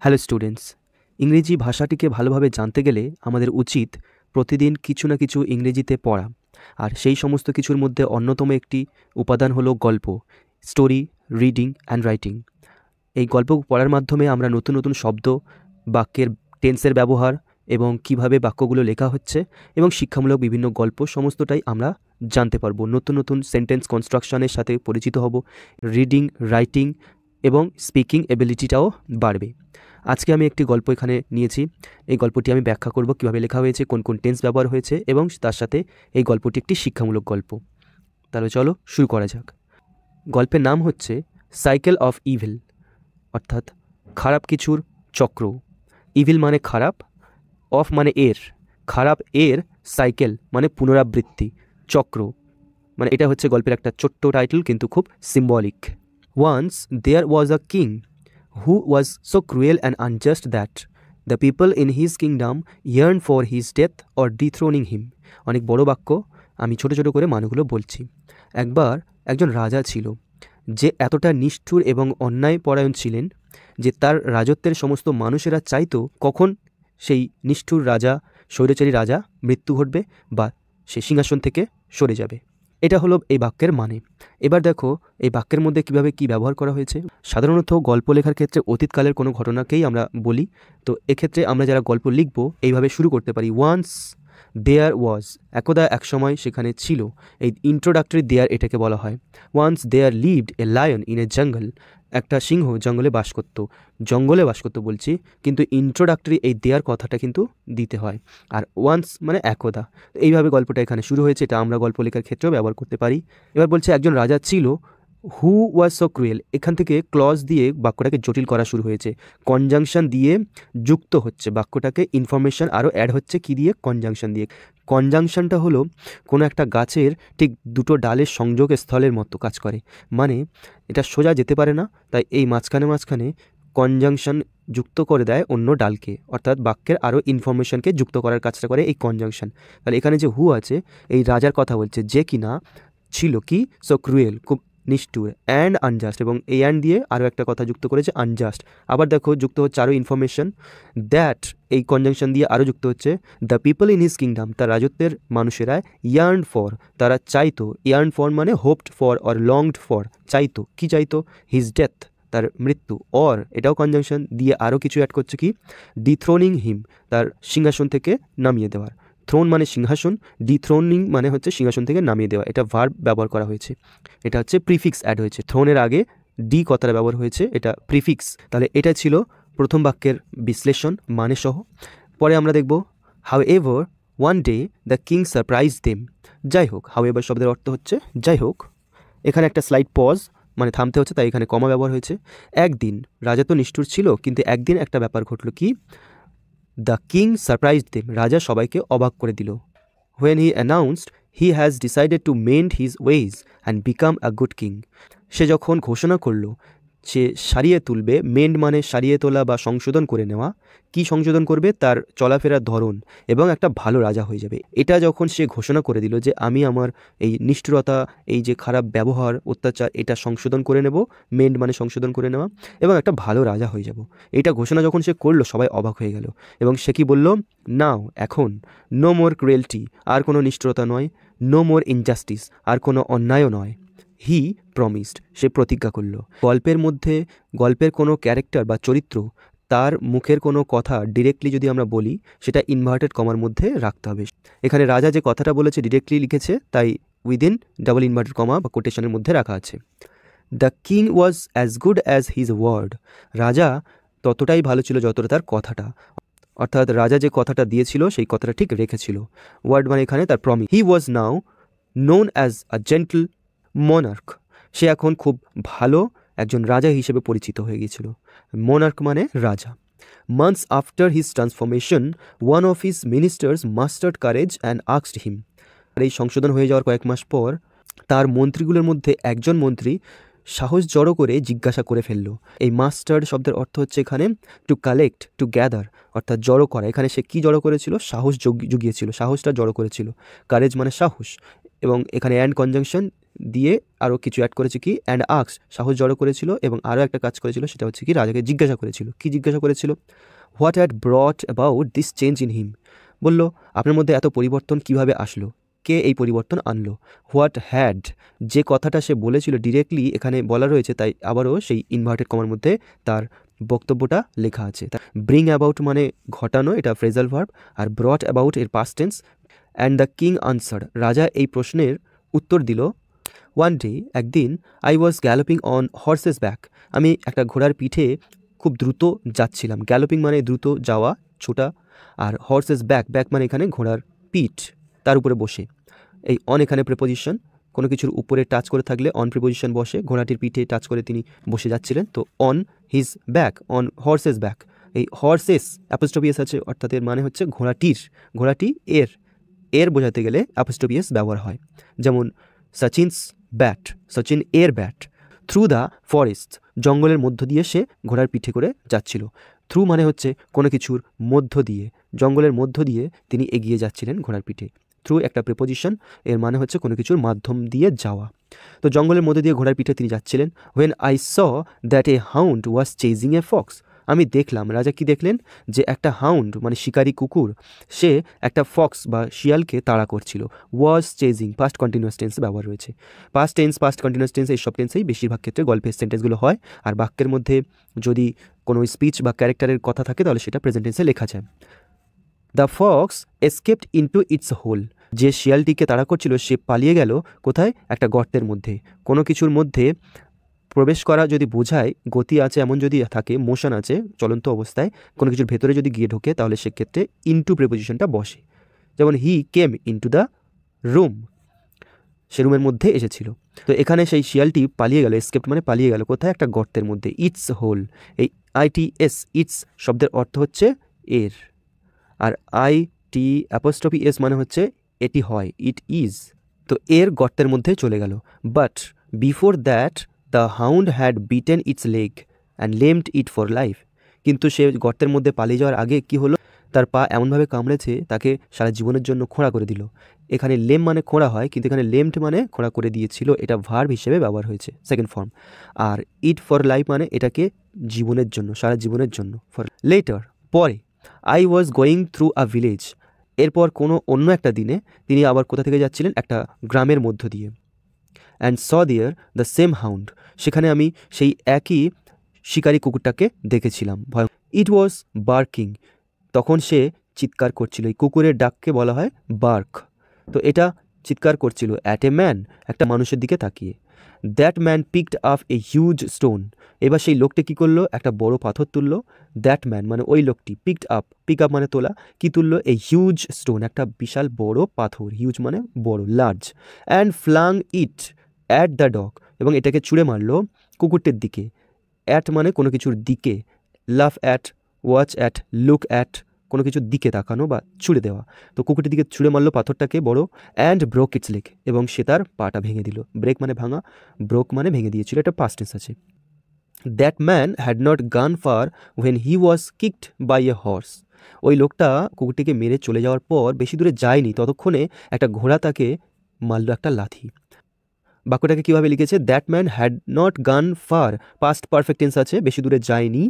Hello students, ইংরেজি ভাষাটিকে ভালোভাবে জানতে গেলে আমাদের উচিত প্রতিদিন কিছু না কিছু ইংরেজিতে পড়া। আর সেই সমস্ত কিছুর মধ্যে অন্যতম একটি উপাদান হলো গল্প, স্টোরি, রিডিং অ্যান্ড রাইটিং। এই গল্প পড়ার মাধ্যমে আমরা নতুন নতুন শব্দ, বাক্যের টেন্সের ব্যবহার এবং কিভাবে বাক্যগুলো লেখা হচ্ছে এবং শিক্ষামূলক বিভিন্ন গল্প সমস্তটাই আমরা জানতে পারবো। নতুন নতুন সেন্টেন্স কনস্ট্রাকশনের সাথে পরিচিত হব। রিডিং, রাইটিং এবং স্পিকিং এবিলিটিটাও বাড়বে। আজকে আমি একটি গল্প এখানে নিয়েছি। এই গল্পটি আমি ব্যাখ্যা করব কীভাবে লেখা হয়েছে, কোন কোন টেন্স ব্যবহার হয়েছে এবং তার সাথে এই গল্পটি একটি শিক্ষামূলক গল্প। তাহলে চলো শুরু করা যাক। গল্পের নাম হচ্ছে সাইকেল অফ ইভিল, অর্থাৎ খারাপ কিছুর চক্র। ইভিল মানে খারাপ, অফ মানে এর, খারাপ এর, সাইকেল মানে পুনরাবৃত্তি, চক্র মানে এটা হচ্ছে গল্পের একটা ছোট্ট টাইটেল কিন্তু খুব symbolic. Once there was a king who was so cruel and unjust that the people in his kingdom yearned for his death or dethroning him. অনেক বড় বাক্য, আমি ছোট ছোট করে মানগুলো বলছি। একবার একজন রাজা ছিল যে এতটা নিষ্ঠুর এবং অন্যায় পরায়ণ ছিলেন যে তার রাজত্বের সমস্ত মানুষেরা চাইতো কখন সেই নিষ্ঠুর রাজা, স্বৈরাচারী রাজা মৃত্যু ঘটবে বা সে সিংহাসন থেকে সরে যাবে। এটা হলো এই বাক্যের মানে। এবার দেখো এই বাক্যের মধ্যে কিভাবে কি ব্যবহার করা হয়েছে। সাধারণত গল্প লেখার ক্ষেত্রে অতীতকালের কোনো ঘটনাকেই আমরা বলি, তো এক্ষেত্রে আমরা যারা গল্প লিখব এইভাবে শুরু করতে পারি। ওয়ান্স দেয়ার ওয়াজ, একদা এক সময় সেখানে ছিল। এই ইন্ট্রোডাক্টরি দেয়ার এটাকে বলা হয়। Once there lived a lion in a jungle, একটা সিংহ জঙ্গলে বাস করতো বলছি, কিন্তু ইন্ট্রোডাক্টরি এই দেয়ার কথাটা কিন্তু দিতে হয়। আর ওয়ান্স মানে একদা। এইভাবে গল্পটা এখানে শুরু হয়েছে, এটা আমরা গল্প লেখার ক্ষেত্রেও ব্যবহার করতে পারি। এবার বলছে একজন রাজা ছিল, হু ওয়াজ সো ক্রুয়েল। এখান থেকে ক্লজ দিয়ে বাক্যটাকে জটিল করা শুরু হয়েছে, কনজাংশন দিয়ে যুক্ত হচ্ছে বাক্যটাকে, ইনফরমেশন আরও অ্যাড হচ্ছে কি দিয়ে, কনজাংশন দিয়ে। কনজাংশনটা হলো কোনো একটা গাছের ঠিক দুটো ডালের সংযোগ স্থলের মতো কাজ করে, মানে এটা সোজা যেতে পারে না, তাই এই মাঝখানে কনজাংশন যুক্ত করে দেয় অন্য ডালকে, অর্থাৎ বাক্যের আরও ইনফরমেশনকে যুক্ত করার কাজটা করে এই কনজাংশন। তাহলে এখানে যে হু আছে এই রাজার কথা বলছে, যে কিনা ছিল কি সো ক্রুয়েল, খুব নিষ্ঠুর, অ্যান্ড আনজাস্ট, এবং এই অ্যান্ড দিয়ে আরও একটা কথা যুক্ত করেছে আনজাস্ট। আবার দেখো যুক্ত হচ্ছে আরও ইনফরমেশন, দ্যাট এই কনজাংশন দিয়ে আরও যুক্ত হচ্ছে the people in his kingdom, তার রাজত্বের মানুষেরা, ইয়ার্ন ফর তারা চাইতো, ইয়ার্ন ফর মানে হোপড ফর অর লংড ফর, চাইতো, কি চাইতো, হিজ ডেথ তার মৃত্যু, অর এটাও কনজাংশন দিয়ে আরও কিছু অ্যাড করছে কি, ডিথ্রোনিং হিম তার সিংহাসন থেকে নামিয়ে দেওয়ার। থ্রোন মানে সিংহাসন, ডিথ্রোনিং মানে হচ্ছে সিংহাসন থেকে নামিয়ে দেওয়া, এটা ভার্ব ব্যবহার করা হয়েছে। এটা হচ্ছে প্রিফিক্স অ্যাড হয়েছে, থ্রোনের আগে ডি কথাটা ব্যবহার হয়েছে, এটা প্রিফিক্স। তাহলে এটা ছিল প্রথম বাক্যের বিশ্লেষণ মানে সহ। পরে আমরা দেখব how ever one day the king surprise them. যাই হোক, হাউ এভার শব্দের অর্থ হচ্ছে যাই হোক। এখানে একটা স্লাইড পজ মানে থামতে হচ্ছে, তাই এখানে কমা ব্যবহার হয়েছে। একদিন, রাজা তো নিষ্ঠুর ছিল, কিন্তু একদিন একটা ব্যাপার ঘটলো কি, দ্য কিং সারপ্রাইজড দেম, রাজা সবাইকে অবাক করে দিল। When he announced he has decided to mend his ways and become a good king. সে যখন ঘোষণা করলো সে সারিয়ে তুলবে, মেন্ড মানে সারিয়ে তোলা বা সংশোধন করে নেওয়া, কি সংশোধন করবে, তার চলাফেরার ধরন, এবং একটা ভালো রাজা হয়ে যাবে। এটা যখন সে ঘোষণা করে দিল যে আমি আমার এই নিষ্ঠুরতা, এই যে খারাপ ব্যবহার, অত্যাচার, এটা সংশোধন করে নেব, মেন্ড মানে সংশোধন করে নেওয়া, এবং একটা ভালো রাজা হয়ে যাব, এটা ঘোষণা যখন সে করলো সবাই অবাক হয়ে গেল। এবং সে কি বলল, নাও এখন, নো মোর ক্রুয়েলটি আর কোনো নিষ্ঠুরতা নয়, নো মোর ইনজাস্টিস আর কোনো অন্যায়ও নয়, হি প্রমিসড সে প্রতিজ্ঞা করল। গল্পের মধ্যে গল্পের কোনো ক্যারেক্টার বা চরিত্র তার মুখের কোনো কথা ডিরেক্টলি যদি আমরা বলি, সেটা ইনভার্টেড কমার মধ্যে রাখতে হবে। এখানে রাজা যে কথাটা বলেছে ডিরেক্টলি লিখেছে, তাই উইদিন ডাবল ইনভার্টেড কমা বা কোটেশনের মধ্যে রাখা আছে। The king was as good as his word, রাজা ততটাই ভালো ছিল যতটা তার কথাটা, অর্থাৎ রাজা যে কথাটা দিয়েছিল সেই কথাটা ঠিক রেখেছিল। ওয়ার্ড মানে এখানে তার promise. He was now known as a gentle monarch, সে এখন খুব ভালো একজন রাজা হিসেবে পরিচিত হয়ে গিয়েছিল। মনার্ক মানে রাজা। Months after his transformation one of his ministers mustered courage and asked him. আর এই সংশোধন হয়ে যাওয়ার কয়েক মাস পর তার মন্ত্রীগুলোর মধ্যে একজন মন্ত্রী সাহস জড়ো করে জিজ্ঞাসা করে ফেলল। এই মাস্টার্ড শব্দের অর্থ হচ্ছে এখানে টু কালেক্ট, টু গ্যাদার, অর্থাৎ জড়ো করা। এখানে সে কি জড়ো করেছিল, সাহস জুগিয়েছিল, সাহসটা জড়ো করেছিল। কারেজ মানে সাহস, এবং এখানে অ্যান্ড কনজাংশন দিয়ে আরও কিছু অ্যাড করেছে কি অ্যান্ড আক্স, সাহস জড়ো করেছিল, এবং আরও একটা কাজ করেছিল, সেটা হচ্ছে কি রাজাকে জিজ্ঞাসা করেছিল। কি জিজ্ঞাসা করেছিল? What had ব্রট about this change in him, বলল আপনার মধ্যে এত পরিবর্তন কিভাবে আসলো, কে এই পরিবর্তন আনলো। হোয়াট হ্যাড, যে কথাটা সে বলেছিল ডিরেক্টলি এখানে বলা রয়েছে, তাই আবারও সেই ইনভার্টেড কমার মধ্যে তার বক্তব্যটা লেখা আছে। ব্রিং অ্যাবাউট মানে ঘটানো, এটা ফ্রেজাল ভার্ব, আর ব্রট অ্যাবাউট এর past tense. And the king answer, রাজা এই প্রশ্নের উত্তর দিল, ওয়ান ডে, একদিন, I was galloping on horse's back, আমি একটা ঘোড়ার পিঠে খুব দ্রুত যাচ্ছিলাম। গ্যালোপিং মানে দ্রুত যাওয়া, ছোটা, আর হর্সেস ব্যাক, ব্যাক মানে এখানে ঘোড়ার পিঠ, তার উপরে বসে। এই অন এখানে প্রিপোজিশন, কোনো কিছুর উপরে টাচ করে থাকলে অন প্রিপোজিশন বসে, ঘোড়াটির পিঠে টাচ করে তিনি বসে যাচ্ছিলেন, তো on his back, on horse's back. এই হর্সেস অ্যাপোস্ট্রফি এস আছে, অর্থাৎ এর মানে হচ্ছে ঘোড়াটির, ঘোড়াটি এর বোঝাতে গেলে অ্যাপোস্ট্রফি এস ব্যবহার হয়। যেমন সচিনস ব্যাট, সচিন এর ব্যাট। থ্রু দ্য ফরেস্ট, জঙ্গলের মধ্য দিয়ে সে ঘোড়ার পিঠে করে যাচ্ছিল। থ্রু মানে হচ্ছে কোনো কিছুর মধ্য দিয়ে, জঙ্গলের মধ্য দিয়ে তিনি এগিয়ে যাচ্ছিলেন ঘোড়ার পিঠে। থ্রু একটা প্রিপোজিশন, এর মানে হচ্ছে কোনো কিছুর মাধ্যম দিয়ে যাওয়া। তো জঙ্গলের মধ্যে দিয়ে ঘোড়ার পিঠে তিনি যাচ্ছিলেন। When I saw that a hound was chasing a fox, আমি দেখলাম, রাজা কি দেখলেন, যে একটা হাউন্ড মানে শিকারী কুকুর, সে একটা ফক্স বা শিয়ালকে তাড়া করছিল। ওয়াজ চেজিং, পাস্ট কন্টিনিউয়াস টেন্স ব্যবহার রয়েছে। Past tense, past continuous tense এইসব টেন্সেই বেশিরভাগ ক্ষেত্রে গল্পের সেন্টেন্সগুলো হয়। আর বাক্যের মধ্যে যদি কোনো স্পিচ বা ক্যারেক্টারের কথা থাকে তাহলে সেটা প্রেজেন্ট টেন্সে লেখা যায়। The fox escaped into its hole, যে শিয়ালটিকে তাড়া করছিল সে পালিয়ে গেল কোথায়, একটা গর্তের মধ্যে। কোনো কিছুর মধ্যে প্রবেশ করা যদি বোঝায়, গতি আছে এমন যদি থাকে, মোশন আছে চলন্ত অবস্থায়, কোনো কিছুর ভেতরে যদি গিয়ে ঢোকে তাহলে সেক্ষেত্রে ইনটু প্রিপোজিশনটা বসে। যেমন হি কেম ইনটু দ্য রুম, সে রুমের মধ্যে এসেছিল। তো এখানে সেই শিয়ালটি পালিয়ে গেল, এসকেপ্ট মানে পালিয়ে গেল কোথায়, একটা গর্তের মধ্যে। ইটস হোল, এই ITS ইটস শব্দের অর্থ হচ্ছে এর, আর IT'এস মানে হচ্ছে এটি হয়, ইট ইজ। তো এর গর্তের মধ্যে চলে গেল। But before that the hound had bitten its leg and lamed it for life, কিন্তু সে গর্তের মধ্যে পালিয়ে যাওয়ার আগে কি হলো, তার পা এমনভাবে কামড়েছে তাকে সারা জীবনের জন্য খোঁড়া করে দিল। এখানে লেম মানে খোঁড়া হয়, কিন্তু এখানে লেমড মানে খোঁড়া করে দিয়েছিল, এটা ভার্ব হিসেবে ব্যবহার হয়েছে, সেকেন্ড ফর্ম। আর ইট ফর লাইফ মানে এটাকে জীবনের জন্য, সারা জীবনের জন্য। ফর লেটার, পরে, I was going through a village, এরপর কোনো অন্য একটা দিনে তিনি আবার কোথা থেকে যাচ্ছিলেন, একটা গ্রামের মধ্য দিয়ে। অ্যান্ড স দিয়ার দ্য সেম হাউন্ড, সেখানে আমি সেই একই শিকারী কুকুরটাকে দেখেছিলাম। ইট ওয়াজ বার্কিং, তখন সে চিৎকার করছিল। এই কুকুরের ডাককে বলা হয় বার্ক। তো এটা চিৎকার করছিল অ্যাট এ ম্যান, একটা মানুষের দিকে তাকিয়ে। That man picked up a huge stone, এবার সেই লোকটি কী করলো, একটা বড় পাথর তুললো। দ্যাট ম্যান মানে ওই লোকটি, পিকড আপ, পিক আপ মানে তোলা, কি তুললো, এ হিউজ স্টোন, একটা বিশাল বড় পাথর, হিউজ মানে বড়, large. And flung it at the dog, এবং এটাকে ছুঁড়ে মারলো কুকুরটির দিকে। অ্যাট মানে কোনো কিছুর দিকে, love at, watch at, look at, কোনো কিছুর দিকে তাকানো বা ছুঁড়ে দেওয়া। তো কুকুরটির দিকে ছুঁড়ে মারলো পাথরটাকে বড়। অ্যান্ড ব্রোক ইটস লেগ, এবং সে তার পাটা ভেঙে দিল। ব্রেক মানে ভাঙা, ব্রোক মানে ভেঙে দিয়েছিল, এটা পাস্ট টেন্স আছে। That man had not gone far when he was kicked by a horse, ওই লোকটা কুকুরটিকে মেরে চলে যাওয়ার পর বেশি দূরে যায়নি, ততক্ষণে একটা ঘোড়া তাকে মারল একটা লাথি। বাক্যটাকে কীভাবে লিখেছে, that man had not gone fur, past perfect tense আছে, বেশি দূরে যায়নি,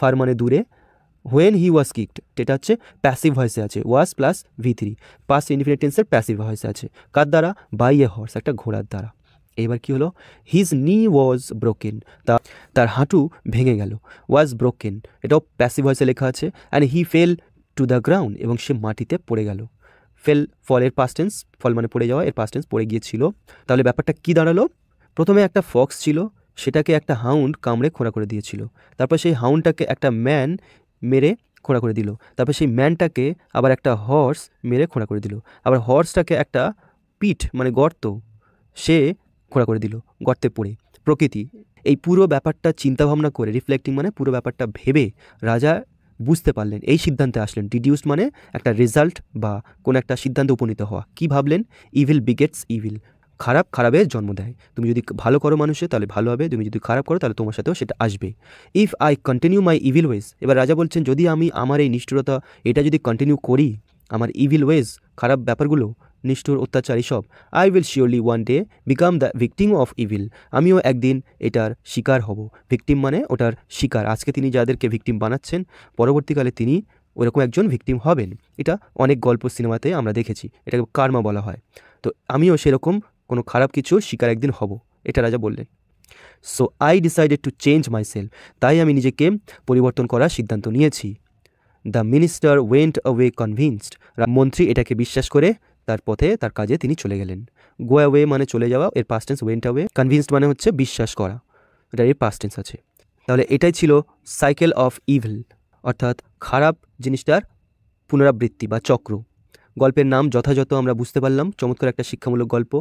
ফার মানে দূরে। হোয়েন হি ওয়াজ কিকড, এটা হচ্ছে প্যাসিভ ভয়েসে আছে, ওয়াজ প্লাস V3, পাস্ট ইনডিফিনিট টেন্সের প্যাসিভ ভয়েসে আছে। কার দ্বারা, বাই এ হর্স, একটা ঘোড়ার দ্বারা। এবার কি হলো, হিজ নি ওয়াজ ব্রোকেন, তার হাঁটু ভেঙে গেল। ওয়াজ ব্রোকেন এটাও প্যাসিভ ভয়েসে লেখা আছে। And he fail to the ground, এবং সে মাটিতে পড়ে গেল। ফেল ফলের পাস্ট টেন্স, ফল মানে পড়ে যাওয়া, এর পাস্ট টেন্স পড়ে গিয়েছিল। তাহলে ব্যাপারটা কি দাঁড়ালো, প্রথমে একটা ফক্স ছিল, সেটাকে একটা হাউন্ড কামড়ে খোঁড়া করে দিয়েছিল। তারপর সেই হাউন্ডটাকে একটা ম্যান মেরে খোঁড়া করে দিল। তারপর সেই ম্যানটাকে আবার একটা হর্স মেরে খোঁড়া করে দিল। আবার হর্সটাকে একটা পিট মানে গর্ত, সে খোঁড়া করে দিল গর্তে পড়ে। প্রকৃতি, এই পুরো ব্যাপারটা চিন্তাভাবনা করে, রিফ্লেক্টিং মানে পুরো ব্যাপারটা ভেবে রাজা বুঝতে পারলেন, এই সিদ্ধান্তে আসলেন। ডিডিউসড মানে একটা রেজাল্ট বা কোনো একটা সিদ্ধান্তে উপনীত হওয়া। কি ভাবলেন, ইভিল বিগেটস ইভিল, খারাপ খারাপের জন্ম দেয়। তুমি যদি ভালো করো মানুষে তাহলে ভালো হবে, তুমি যদি খারাপ করো তাহলে তোমার সাথেও সেটা আসবে। If I continue my evil ways, এবার রাজা বলছেন যদি আমি আমার এই নিষ্ঠুরতা এটা যদি কন্টিনিউ করি, আমার ইভিল ওয়েজ খারাপ ব্যাপারগুলো নিষ্ঠুর, অত্যাচার এসব। I will surely one day become the victim of evil. আমিও একদিন এটার শিকার হব। ভিকটিম মানে ওটার শিকার। আজকে তিনি যাদেরকে ভিকটিম বানাচ্ছেন, পরবর্তীকালে তিনি ওরকম একজন ভিকটিম হবেন। এটা অনেক গল্প সিনেমাতে আমরা দেখেছি, এটাকে কার্মা বলা হয়। তো আমিও সেরকম কোনো খারাপ কিছুর শিকার একদিন হব, এটা রাজা বললেন। So I decided to change myself. তাই আমি নিজেকে পরিবর্তন করার সিদ্ধান্ত নিয়েছি। The minister went away convinced. মন্ত্রী এটাকে বিশ্বাস করে তার পথে, তার কাজে তিনি চলে গেলেন। গো অ্যাওয়ে মানে চলে যাওয়া, এর past tense went away. Convinced মানে হচ্ছে বিশ্বাস করা, এটার এর পাস্ট টেন্স আছে। তাহলে এটাই ছিল সাইকেল অফ ইভিল, অর্থাৎ খারাপ জিনিসটার পুনরাবৃত্তি বা চক্র। গল্পের নাম যথাযথ আমরা বুঝতে পারলাম, চমৎকার একটা শিক্ষামূলক গল্প।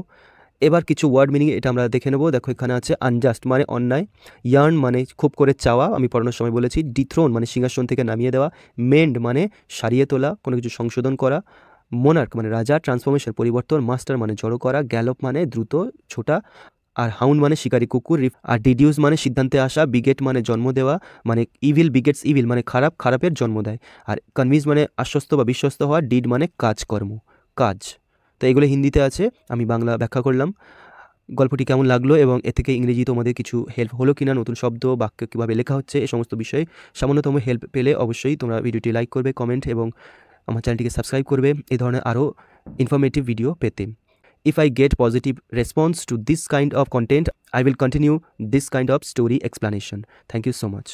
এবার কিছু ওয়ার্ড মিনিং এটা আমরা দেখে নেব। দেখো এখানে আছে আনজাস্ট মানে অন্যায়, ইয়ার্ন মানে খুব করে চাওয়া, আমি পড়ানোর সময় বলেছি, ডিথ্রোন মানে সিংহাসন থেকে নামিয়ে দেওয়া, মেন্ড মানে সারিয়ে তোলা, কোনো কিছু সংশোধন করা, মোনার্ক মানে রাজা, ট্রান্সফরমেশন পরিবর্তন, মাস্টার মানে জড়ো করা, গ্যালপ মানে দ্রুত ছোটা, আর হাউন্ড মানে শিকারী কুকুর, আর ডিডিউস মানে সিদ্ধান্তে আসা, বিগেট মানে জন্ম দেওয়া, মানে ইভিল বিগেটস ইভিল মানে খারাপ, খারাপের জন্ম দেয়, আর কনভিন্স মানে আশ্বস্ত বা বিশ্বস্ত হওয়া, ডিড মানে কাজকর্ম, কাজ। তো এগুলো হিন্দিতে আছে, আমি বাংলা ব্যাখ্যা করলাম। গল্পটি কেমন লাগলো এবং এ থেকে ইংরেজি তোমাদের কিছু হেল্প হলো কিনা, নতুন শব্দ বাক্য কীভাবে লেখা হচ্ছে, এই সমস্ত বিষয়ে সামান্যতম হেল্প পেলে অবশ্যই তোমরা ভিডিওটি লাইক করবে, কমেন্ট এবং আমার চ্যানেলটিকে সাবস্ক্রাইব করবে এই ধরনের আরও ইনফরমেটিভ ভিডিও পেতে। If I get positive response to this kind of content, I will continue this kind of story explanation. Thank you so much.